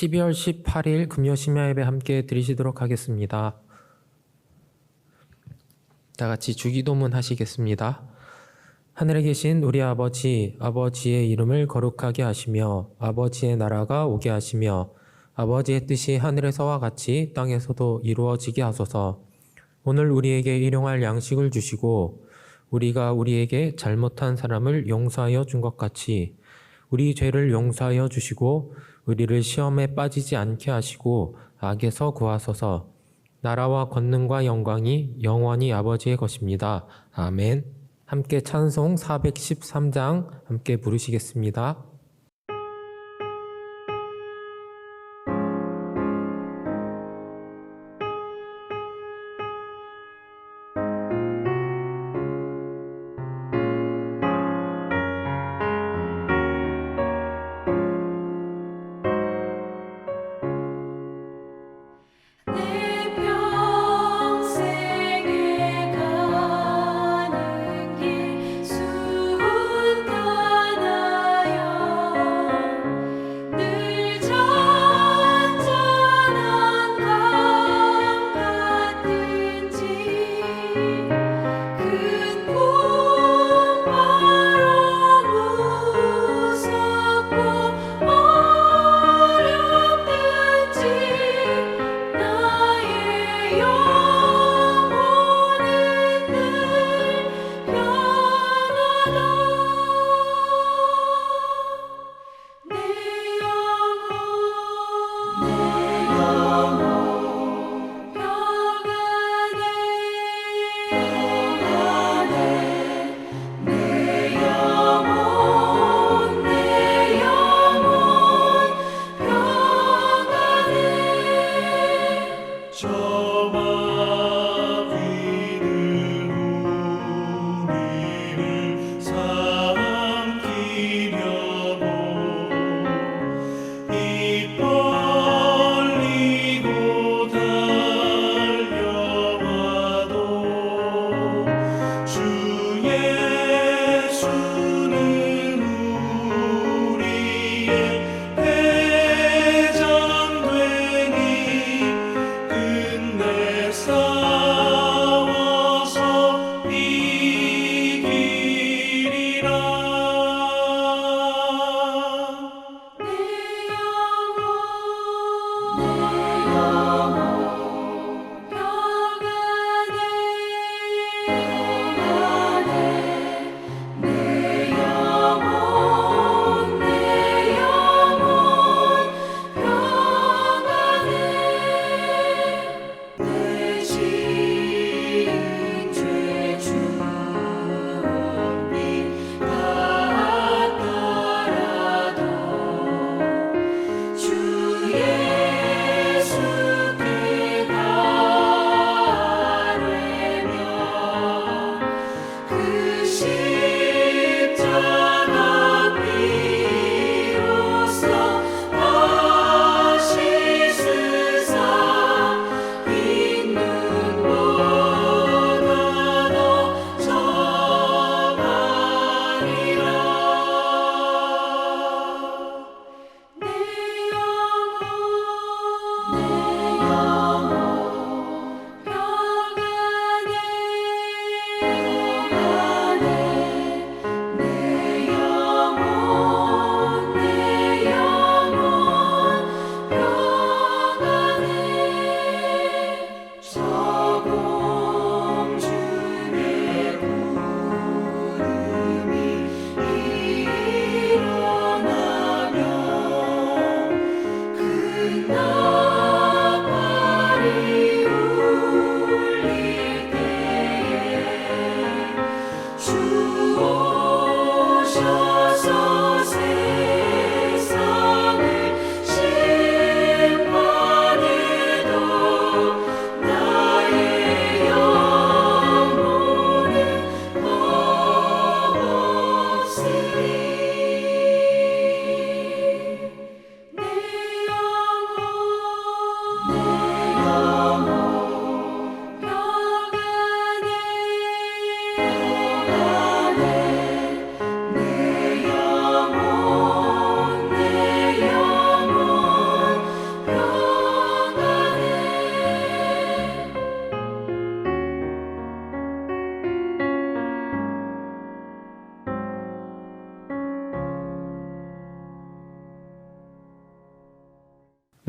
12월 18일 금요 심야 예배 함께 드리시도록 하겠습니다. 다 같이 주기도문 하시겠습니다. 하늘에 계신 우리 아버지, 아버지의 이름을 거룩하게 하시며 아버지의 나라가 오게 하시며 아버지의 뜻이 하늘에서와 같이 땅에서도 이루어지게 하소서. 오늘 우리에게 일용할 양식을 주시고 우리가 우리에게 잘못한 사람을 용서하여 준 것 같이 우리 죄를 용서하여 주시고 우리를 시험에 빠지지 않게 하시고 악에서 구하소서. 나라와 권능과 영광이 영원히 아버지의 것입니다. 아멘. 함께 찬송 413장 함께 부르시겠습니다. 평생에 가는 길 수훈 떠나요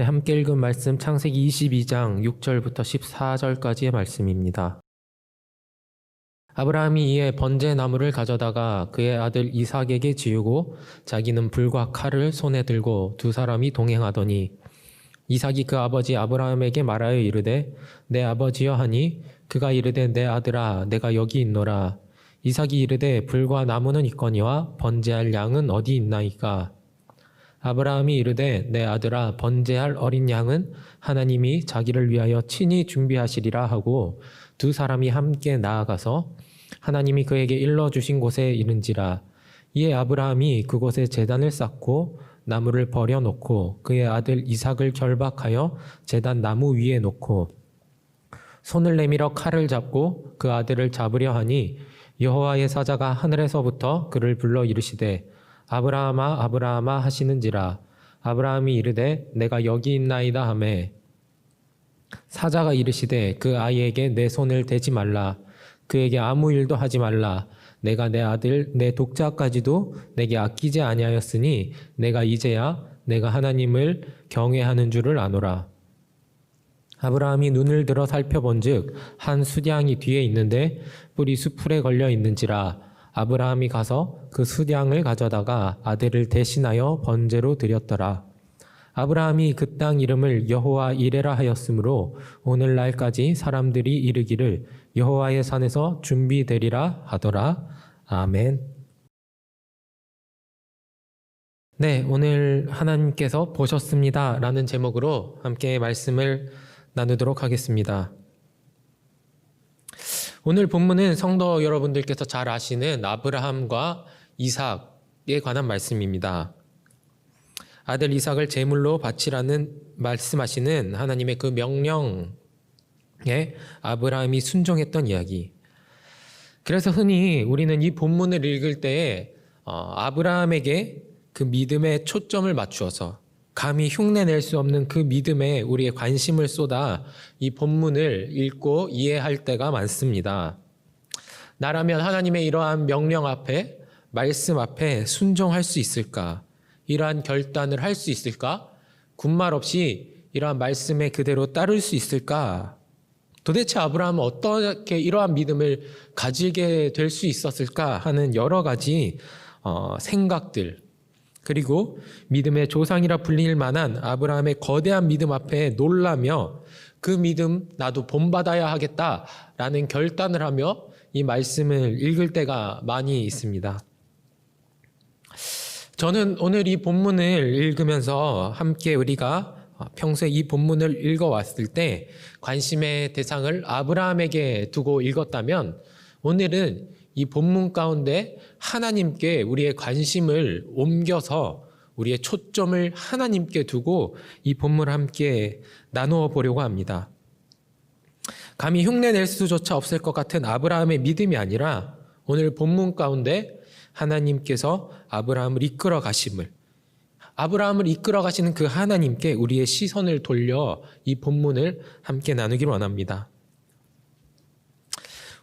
네, 함께 읽은 말씀 창세기 22장 6절부터 14절까지의 말씀입니다. 아브라함이 이에 번제 나무를 가져다가 그의 아들 이삭에게 지우고 자기는 불과 칼을 손에 들고 두 사람이 동행하더니 이삭이 그 아버지 아브라함에게 말하여 이르되 내 아버지여 하니 그가 이르되 내 아들아 내가 여기 있노라. 이삭이 이르되 불과 나무는 있거니와 번제할 양은 어디 있나이까. 아브라함이 이르되 내 아들아 번제할 어린 양은 하나님이 자기를 위하여 친히 준비하시리라 하고 두 사람이 함께 나아가서 하나님이 그에게 일러주신 곳에 이른지라. 이에 아브라함이 그곳에 제단을 쌓고 나무를 버려놓고 그의 아들 이삭을 결박하여 제단 나무 위에 놓고 손을 내밀어 칼을 잡고 그 아들을 잡으려 하니 여호와의 사자가 하늘에서부터 그를 불러 이르시되 아브라함아 아브라함아 하시는지라. 아브라함이 이르되 내가 여기 있나이다 하매 사자가 이르시되 그 아이에게 내 손을 대지 말라. 그에게 아무 일도 하지 말라. 내가 내 아들 내 독자까지도 내게 아끼지 아니하였으니 내가 이제야 내가 하나님을 경외하는 줄을 아노라. 아브라함이 눈을 들어 살펴본즉 한 수량이 뒤에 있는데 뿔이 수풀에 걸려 있는지라. 아브라함이 가서 그 수량을 가져다가 아들을 대신하여 번제로 드렸더라. 아브라함이 그 땅 이름을 여호와 이레라 하였으므로 오늘날까지 사람들이 이르기를 여호와의 산에서 준비되리라 하더라. 아멘. 네, 오늘 하나님께서 보셨습니다 라는 제목으로 함께 말씀을 나누도록 하겠습니다. 오늘 본문은 성도 여러분들께서 잘 아시는 아브라함과 이삭에 관한 말씀입니다. 아들 이삭을 제물로 바치라는 말씀하시는 하나님의 그 명령에 아브라함이 순종했던 이야기. 그래서 흔히 우리는 이 본문을 읽을 때에 아브라함에게 그 믿음에 초점을 맞추어서 감히 흉내낼 수 없는 그 믿음에 우리의 관심을 쏟아 이 본문을 읽고 이해할 때가 많습니다. 나라면 하나님의 이러한 명령 앞에, 말씀 앞에 순종할 수 있을까? 이러한 결단을 할 수 있을까? 군말 없이 이러한 말씀에 그대로 따를 수 있을까? 도대체 아브라함은 어떻게 이러한 믿음을 가지게 될 수 있었을까 하는 여러 가지 생각들, 그리고 믿음의 조상이라 불릴 만한 아브라함의 거대한 믿음 앞에 놀라며 그 믿음 나도 본받아야 하겠다라는 결단을 하며 이 말씀을 읽을 때가 많이 있습니다. 저는 오늘 이 본문을 읽으면서 함께 우리가 평소에 이 본문을 읽어왔을 때 관심의 대상을 아브라함에게 두고 읽었다면 오늘은 이 본문 가운데 하나님께 우리의 관심을 옮겨서 우리의 초점을 하나님께 두고 이 본문을 함께 나누어 보려고 합니다. 감히 흉내낼 수조차 없을 것 같은 아브라함의 믿음이 아니라 오늘 본문 가운데 하나님께서 아브라함을 이끌어 가시는 그 하나님께 우리의 시선을 돌려 이 본문을 함께 나누기를 원합니다.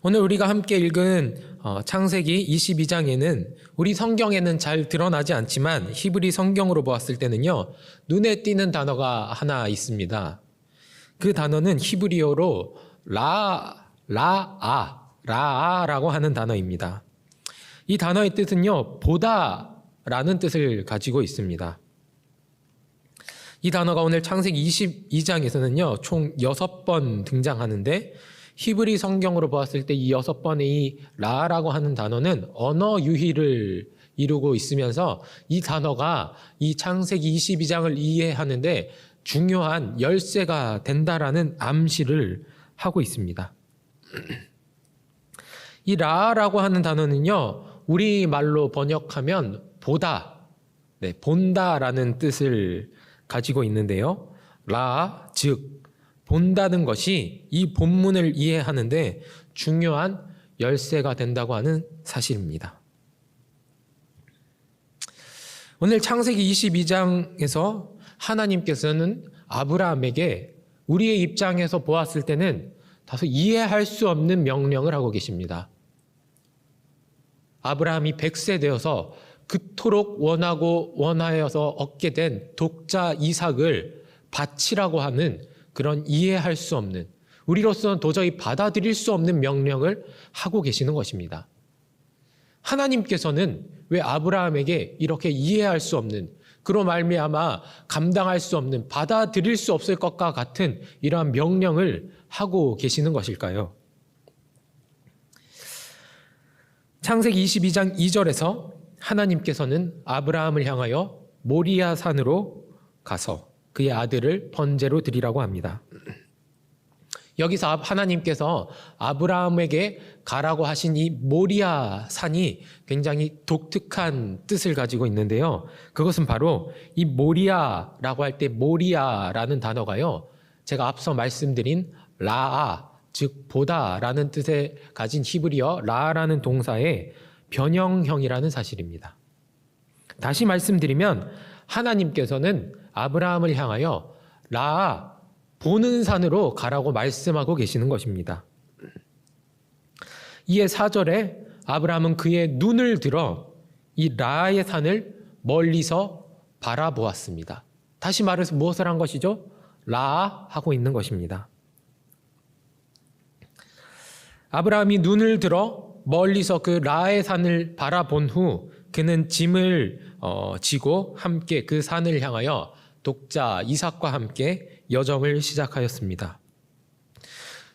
오늘 우리가 함께 읽은 창세기 22장에는 우리 성경에는 잘 드러나지 않지만 히브리 성경으로 보았을 때는요, 눈에 띄는 단어가 하나 있습니다. 그 단어는 히브리어로 라아라고 하는 단어입니다. 이 단어의 뜻은요, 보다라는 뜻을 가지고 있습니다. 이 단어가 오늘 창세기 22장에서는요, 총 6번 등장하는데 히브리 성경으로 보았을 때 이 6번의 이 라라고 하는 단어는 언어 유희를 이루고 있으면서 이 단어가 이 창세기 22장을 이해하는데 중요한 열쇠가 된다라는 암시를 하고 있습니다. 이 라라고 하는 단어는요, 우리말로 번역하면 보다, 본다라는 뜻을 가지고 있는데요. 라, 즉 본다는 것이 이 본문을 이해하는데 중요한 열쇠가 된다고 하는 사실입니다. 오늘 창세기 22장에서 하나님께서는 아브라함에게 우리의 입장에서 보았을 때는 다소 이해할 수 없는 명령을 하고 계십니다. 아브라함이 100세 되어서 그토록 원하여서 얻게 된 독자 이삭을 바치라고 하는 그런 이해할 수 없는, 우리로서는 도저히 받아들일 수 없는 명령을 하고 계시는 것입니다. 하나님께서는 왜 아브라함에게 이렇게 이해할 수 없는, 그로 말미암아 감당할 수 없는, 받아들일 수 없을 것과 같은 이러한 명령을 하고 계시는 것일까요? 창세기 22장 2절에서 하나님께서는 아브라함을 향하여 모리아 산으로 가서 그의 아들을 번제로 드리라고 합니다. 여기서 하나님께서 아브라함에게 가라고 하신 이 모리아 산이 굉장히 독특한 뜻을 가지고 있는데요. 그것은 바로 이 모리아라고 할 때 모리아라는 단어가요, 제가 앞서 말씀드린 라아, 즉 보다라는 뜻을 가진 히브리어 라라는 동사의 변형형이라는 사실입니다. 다시 말씀드리면 하나님께서는 아브라함을 향하여 라아, 보는 산으로 가라고 말씀하고 계시는 것입니다. 이에 4절에 아브라함은 그의 눈을 들어 이 라의 산을 멀리서 바라보았습니다. 다시 말해서 무엇을 한 것이죠? 라 하고 있는 것입니다. 아브라함이 눈을 들어 멀리서 그 라의 산을 바라본 후 그는 짐을 지고 함께 그 산을 향하여 독자 이삭과 함께 여정을 시작하였습니다.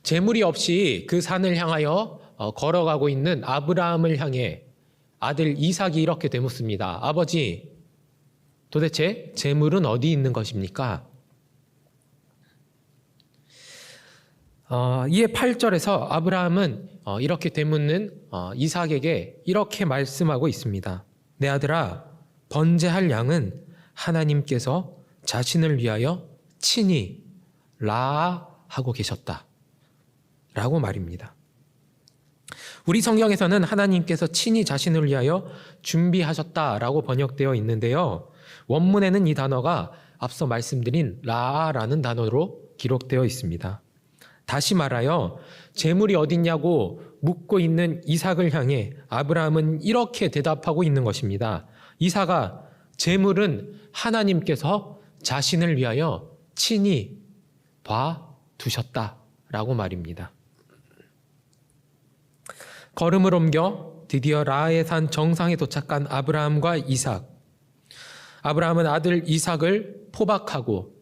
재물이 없이 그 산을 향하여 걸어가고 있는 아브라함을 향해 아들 이삭이 이렇게 되묻습니다. 아버지, 도대체 재물은 어디 있는 것입니까? 이에 8절에서 아브라함은 이렇게 되묻는 이삭에게 이렇게 말씀하고 있습니다. 내 아들아, 번제할 양은 하나님께서 자신을 위하여 친히 라하고 계셨다 라고 말입니다. 우리 성경에서는 하나님께서 친히 자신을 위하여 준비하셨다라고 번역되어 있는데요. 원문에는 이 단어가 앞서 말씀드린 라라는 단어로 기록되어 있습니다. 다시 말하여 재물이 어딨냐고 묻고 있는 이삭을 향해 아브라함은 이렇게 대답하고 있는 것입니다. 이삭아, 재물은 하나님께서 자신을 위하여 친히 봐두셨다라고 말입니다. 걸음을 옮겨 드디어 라의 산 정상에 도착한 아브라함과 이삭. 아브라함은 아들 이삭을 포박하고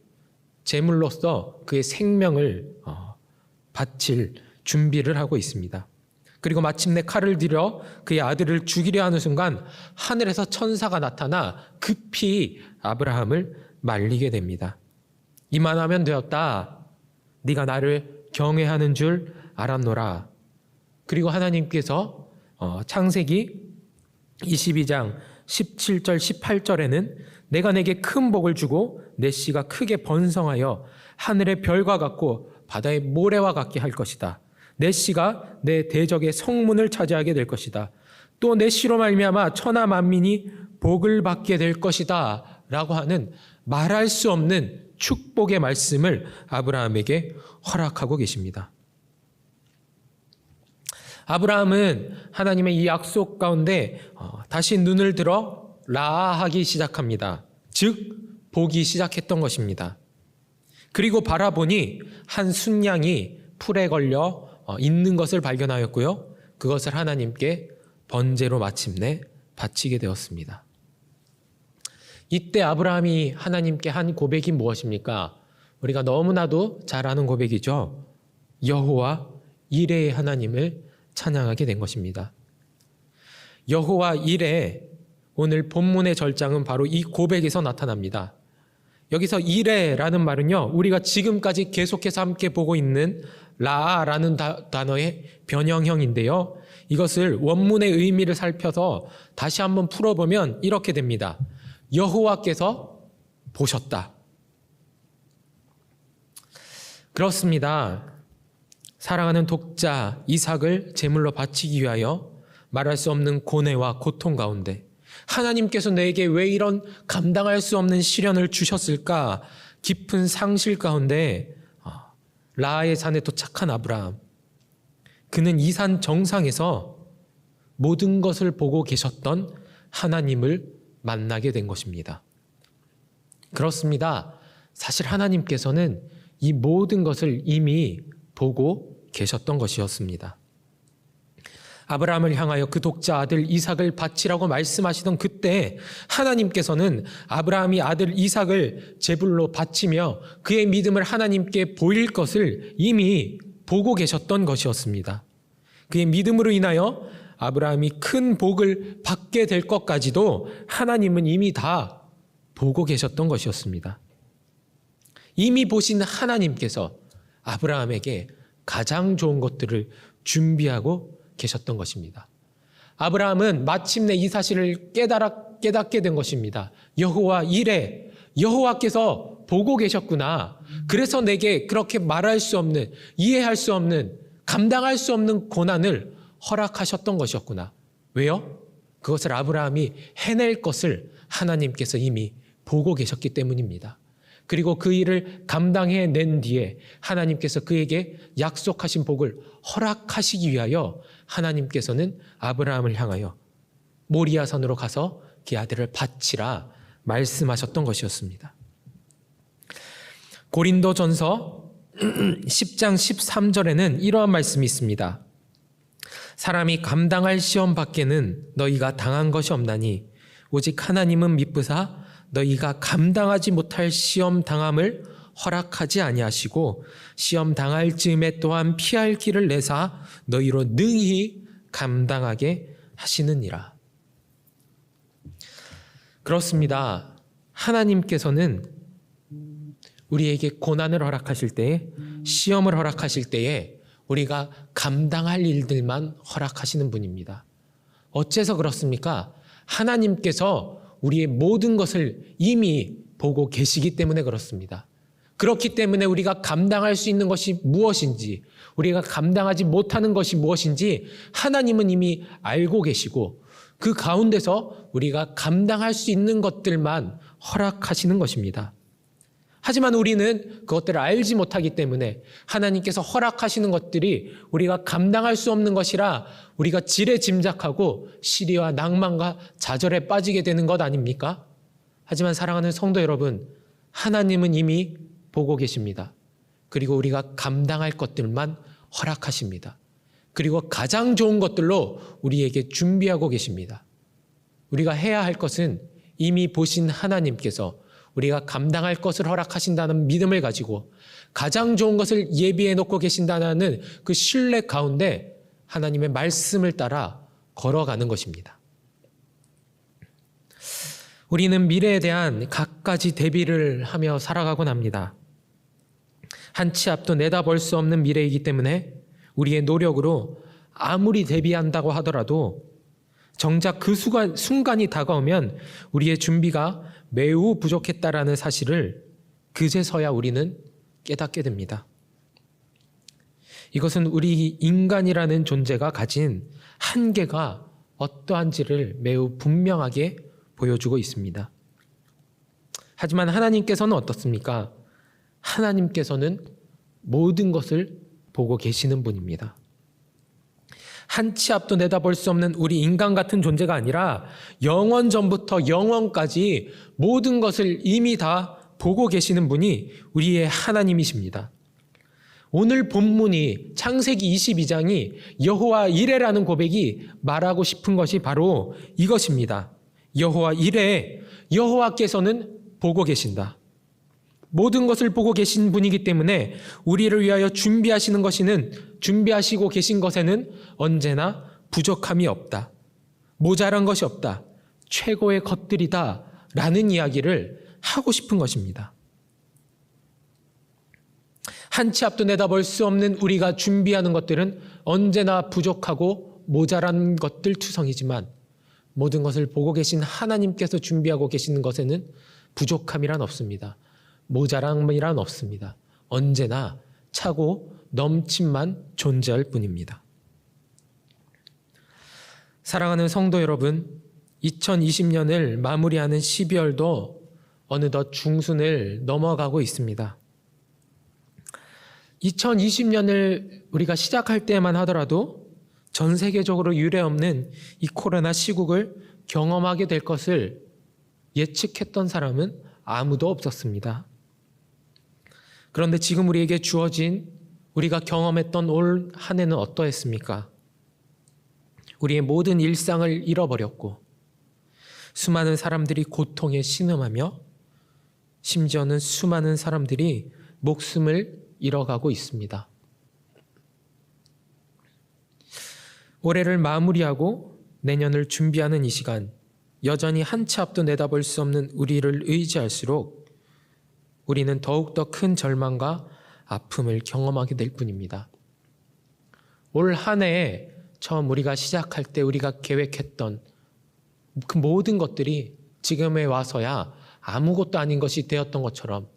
제물로서 그의 생명을 바칠 준비를 하고 있습니다. 그리고 마침내 칼을 들여 그의 아들을 죽이려 하는 순간 하늘에서 천사가 나타나 급히 아브라함을 말리게 됩니다. 이만하면 되었다. 네가 나를 경외하는 줄 알았노라. 그리고 하나님께서 창세기 22장 17절 18절에는 내가 내게 큰 복을 주고 내 씨가 크게 번성하여 하늘의 별과 같고 바다의 모래와 같게 할 것이다. 내 씨가 내 대적의 성문을 차지하게 될 것이다. 또 내 씨로 말미암아 천하 만민이 복을 받게 될 것이다 라고 하는 말할 수 없는 축복의 말씀을 아브라함에게 허락하고 계십니다. 아브라함은 하나님의 이 약속 가운데 다시 눈을 들어 라하기 시작합니다. 즉 보기 시작했던 것입니다. 그리고 바라보니 한 순양이 풀에 걸려 있는 것을 발견하였고요. 그것을 하나님께 번제로 마침내 바치게 되었습니다. 이때 아브라함이 하나님께 한 고백이 무엇입니까? 우리가 너무나도 잘 아는 고백이죠. 여호와 이레의 하나님을 찬양하게 된 것입니다. 여호와 이레, 오늘 본문의 절장은 바로 이 고백에서 나타납니다. 여기서 이레라는 말은요, 우리가 지금까지 계속해서 함께 보고 있는 라라는 단어의 변형형인데요. 이것을 원문의 의미를 살펴서 다시 한번 풀어보면 이렇게 됩니다. 여호와께서 보셨다. 그렇습니다. 사랑하는 독자 이삭을 제물로 바치기 위하여 말할 수 없는 고뇌와 고통 가운데 하나님께서 내게 왜 이런 감당할 수 없는 시련을 주셨을까? 깊은 상실 가운데 라의 산에 도착한 아브라함, 그는 이 산 정상에서 모든 것을 보고 계셨던 하나님을 만나게 된 것입니다. 그렇습니다. 사실 하나님께서는 이 모든 것을 이미 보고 계셨던 것이었습니다. 아브라함을 향하여 그 독자 아들 이삭을 바치라고 말씀하시던 그때 하나님께서는 아브라함이 아들 이삭을 제물로 바치며 그의 믿음을 하나님께 보일 것을 이미 보고 계셨던 것이었습니다. 그의 믿음으로 인하여 아브라함이 큰 복을 받게 될 것까지도 하나님은 이미 다 보고 계셨던 것이었습니다. 이미 보신 하나님께서 아브라함에게 가장 좋은 것들을 준비하고 계셨던 것입니다. 아브라함은 마침내 이 사실을 깨닫게 된 것입니다. 여호와 이레, 여호와께서 보고 계셨구나. 그래서 내게 그렇게 말할 수 없는, 이해할 수 없는, 감당할 수 없는 고난을 허락하셨던 것이었구나. 왜요? 그것을 아브라함이 해낼 것을 하나님께서 이미 보고 계셨기 때문입니다. 그리고 그 일을 감당해낸 뒤에 하나님께서 그에게 약속하신 복을 허락하시기 위하여 하나님께서는 아브라함을 향하여 모리아산으로 가서 그 아들을 바치라 말씀하셨던 것이었습니다. 고린도전서 10장 13절에는 이러한 말씀이 있습니다. 사람이 감당할 시험 밖에는 너희가 당한 것이 없나니 오직 하나님은 미쁘사 너희가 감당하지 못할 시험 당함을 허락하지 아니하시고 시험 당할 즈음에 또한 피할 길을 내사 너희로 능히 감당하게 하시느니라. 그렇습니다. 하나님께서는 우리에게 고난을 허락하실 때에, 시험을 허락하실 때에 우리가 감당할 일들만 허락하시는 분입니다. 어째서 그렇습니까? 하나님께서 우리의 모든 것을 이미 보고 계시기 때문에 그렇습니다. 그렇기 때문에 우리가 감당할 수 있는 것이 무엇인지, 우리가 감당하지 못하는 것이 무엇인지 하나님은 이미 알고 계시고 그 가운데서 우리가 감당할 수 있는 것들만 허락하시는 것입니다. 하지만 우리는 그것들을 알지 못하기 때문에 하나님께서 허락하시는 것들이 우리가 감당할 수 없는 것이라 우리가 지레짐작하고 시리와 낭만과 좌절에 빠지게 되는 것 아닙니까? 하지만 사랑하는 성도 여러분, 하나님은 이미 보고 계십니다. 그리고 우리가 감당할 것들만 허락하십니다. 그리고 가장 좋은 것들로 우리에게 준비하고 계십니다. 우리가 해야 할 것은 이미 보신 하나님께서 우리가 감당할 것을 허락하신다는 믿음을 가지고 가장 좋은 것을 예비해 놓고 계신다는 그 신뢰 가운데 하나님의 말씀을 따라 걸어가는 것입니다. 우리는 미래에 대한 갖가지 대비를 하며 살아가곤 합니다. 한 치 앞도 내다볼 수 없는 미래이기 때문에 우리의 노력으로 아무리 대비한다고 하더라도 정작 그 순간이 다가오면 우리의 준비가 매우 부족했다라는 사실을 그제서야 우리는 깨닫게 됩니다. 이것은 우리 인간이라는 존재가 가진 한계가 어떠한지를 매우 분명하게 보여주고 있습니다. 하지만 하나님께서는 어떻습니까? 하나님께서는 모든 것을 보고 계시는 분입니다. 한 치 앞도 내다볼 수 없는 우리 인간 같은 존재가 아니라 영원 전부터 영원까지 모든 것을 이미 다 보고 계시는 분이 우리의 하나님이십니다. 오늘 본문이 창세기 22장이 여호와 이레라는 고백이 말하고 싶은 것이 바로 이것입니다. 여호와 이레, 여호와께서는 보고 계신다. 모든 것을 보고 계신 분이기 때문에 우리를 위하여 준비하시고 계신 것에는 언제나 부족함이 없다. 모자란 것이 없다. 최고의 것들이다. 라는 이야기를 하고 싶은 것입니다. 한 치 앞도 내다볼 수 없는 우리가 준비하는 것들은 언제나 부족하고 모자란 것들 투성이지만 모든 것을 보고 계신 하나님께서 준비하고 계시는 것에는 부족함이란 없습니다. 모자람이란 없습니다. 언제나 차고 넘침만 존재할 뿐입니다. 사랑하는 성도 여러분, 2020년을 마무리하는 12월도 어느덧 중순을 넘어가고 있습니다. 2020년을 우리가 시작할 때만 하더라도 전 세계적으로 유례없는 이 코로나 시국을 경험하게 될 것을 예측했던 사람은 아무도 없었습니다. 그런데 지금 우리에게 주어진 우리가 경험했던 올 한 해는 어떠했습니까? 우리의 모든 일상을 잃어버렸고 수많은 사람들이 고통에 신음하며 심지어는 수많은 사람들이 목숨을 잃어가고 있습니다. 올해를 마무리하고 내년을 준비하는 이 시간, 여전히 한 치 앞도 내다볼 수 없는 우리를 의지할수록 우리는 더욱더 큰 절망과 아픔을 경험하게 될 뿐입니다. 올 한 해에 처음 우리가 시작할 때 우리가 계획했던 그 모든 것들이 지금에 와서야 아무것도 아닌 것이 되었던 것처럼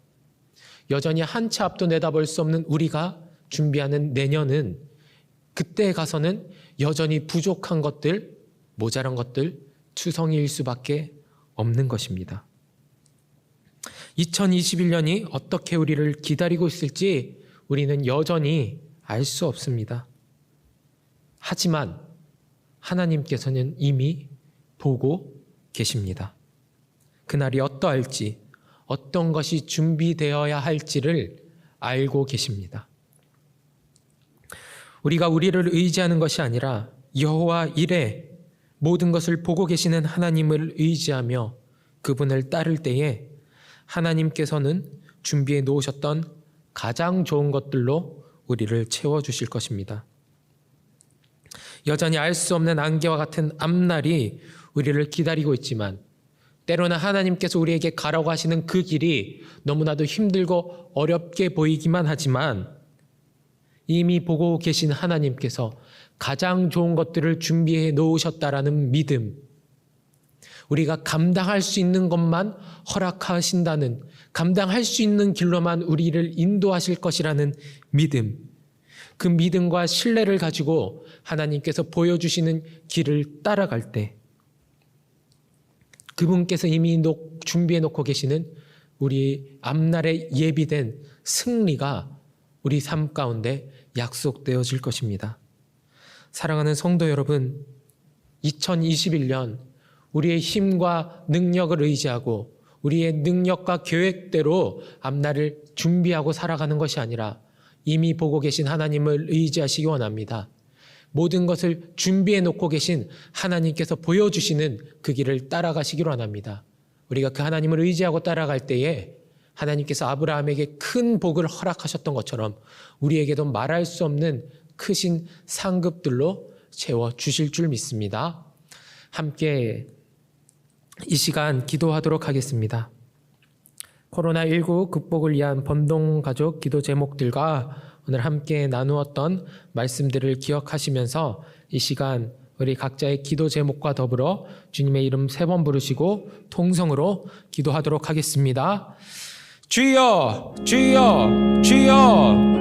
여전히 한 치 앞도 내다볼 수 없는 우리가 준비하는 내년은 그때 가서는 여전히 부족한 것들, 모자란 것들, 투성이일 수밖에 없는 것입니다. 2021년이 어떻게 우리를 기다리고 있을지 우리는 여전히 알 수 없습니다. 하지만 하나님께서는 이미 보고 계십니다. 그날이 어떠할지, 어떤 것이 준비되어야 할지를 알고 계십니다. 우리가 우리를 의지하는 것이 아니라 여호와 이레 모든 것을 보고 계시는 하나님을 의지하며 그분을 따를 때에 하나님께서는 준비해 놓으셨던 가장 좋은 것들로 우리를 채워주실 것입니다. 여전히 알 수 없는 안개와 같은 앞날이 우리를 기다리고 있지만 때로는 하나님께서 우리에게 가라고 하시는 그 길이 너무나도 힘들고 어렵게 보이기만 하지만 이미 보고 계신 하나님께서 가장 좋은 것들을 준비해 놓으셨다라는 믿음, 우리가 감당할 수 있는 것만 허락하신다는, 감당할 수 있는 길로만 우리를 인도하실 것이라는 믿음, 그 믿음과 신뢰를 가지고 하나님께서 보여주시는 길을 따라갈 때 그분께서 이미 준비해 놓고 계시는 우리 앞날에 예비된 승리가 우리 삶 가운데 약속되어질 것입니다. 사랑하는 성도 여러분, 2021년 우리의 힘과 능력을 의지하고 우리의 능력과 계획대로 앞날을 준비하고 살아가는 것이 아니라 이미 보고 계신 하나님을 의지하시기 원합니다. 모든 것을 준비해 놓고 계신 하나님께서 보여주시는 그 길을 따라가시기로 원합니다. 우리가 그 하나님을 의지하고 따라갈 때에 하나님께서 아브라함에게 큰 복을 허락하셨던 것처럼 우리에게도 말할 수 없는 크신 상급들로 채워주실 줄 믿습니다. 함께 이 시간 기도하도록 하겠습니다. 코로나19 극복을 위한 번동가족 기도 제목들과 오늘 함께 나누었던 말씀들을 기억하시면서 이 시간 우리 각자의 기도 제목과 더불어 주님의 이름 3번 부르시고 통성으로 기도하도록 하겠습니다. 주여, 주여, 주여.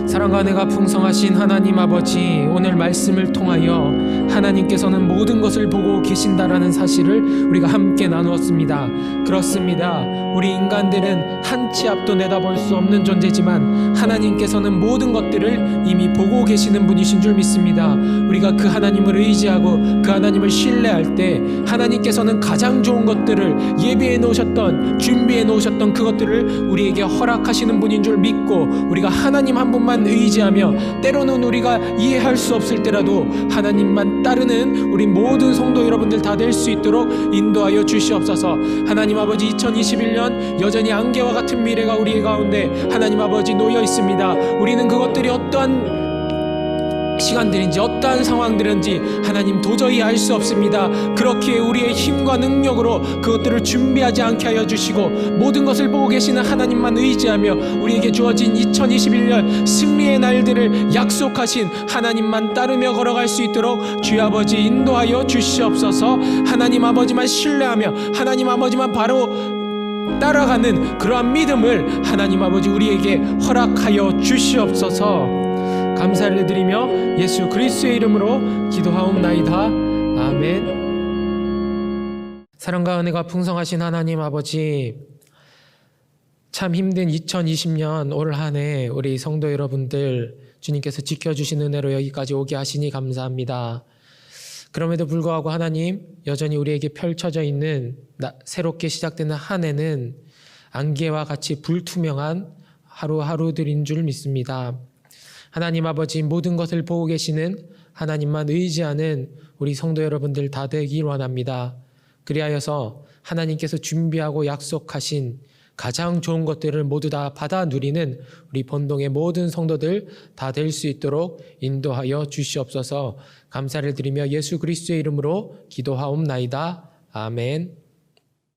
사랑과 은혜가 풍성하신 하나님 아버지, 오늘 말씀을 통하여 하나님께서는 모든 것을 보고 계신다라는 사실을 우리가 함께 나누었습니다. 그렇습니다. 우리 인간들은 한 치 앞도 내다볼 수 없는 존재지만 하나님께서는 모든 것들을 이미 보고 계시는 분이신 줄 믿습니다. 우리가 그 하나님을 의지하고 그 하나님을 신뢰할 때 하나님께서는 가장 좋은 것들을 예비해 놓으셨던, 준비해 놓으셨던 그것들을 우리에게 허락하시는 분인 줄 믿고 우리가 하나님 한 분만 의지하며 때로는 우리가 이해할 수 없을 때라도 하나님만 따르는 우리 모든 성도 여러분들 다 될 수 있도록 인도하여 주시옵소서. 하나님 아버지, 2021년 여전히 안개와 같은 미래가 우리 가운데 하나님 아버지 놓여 있습니다. 우리는 그것들이 어떠한 시간들인지 어떠한 상황들인지 하나님 도저히 알 수 없습니다. 그렇게 우리의 힘과 능력으로 그것들을 준비하지 않게 하여 주시고 모든 것을 보고 계시는 하나님만 의지하며 우리에게 주어진 2021년 승리의 날들을 약속하신 하나님만 따르며 걸어갈 수 있도록 주여 아버지 인도하여 주시옵소서. 하나님 아버지만 신뢰하며 하나님 아버지만 바로 따라가는 그러한 믿음을 하나님 아버지 우리에게 허락하여 주시옵소서. 감사를 드리며 예수 그리스도의 이름으로 기도하옵나이다. 아멘. 사랑과 은혜가 풍성하신 하나님 아버지, 참 힘든 2020년 올 한 해 우리 성도 여러분들 주님께서 지켜주신 은혜로 여기까지 오게 하시니 감사합니다. 그럼에도 불구하고 하나님, 여전히 우리에게 펼쳐져 있는 새롭게 시작되는 한 해는 안개와 같이 불투명한 하루하루들인 줄 믿습니다. 하나님 아버지, 모든 것을 보고 계시는 하나님만 의지하는 우리 성도 여러분들 다 되길 원합니다. 그리하여서 하나님께서 준비하고 약속하신 가장 좋은 것들을 모두 다 받아 누리는 우리 본동의 모든 성도들 다 될 수 있도록 인도하여 주시옵소서. 감사를 드리며 예수 그리스도의 이름으로 기도하옵나이다. 아멘.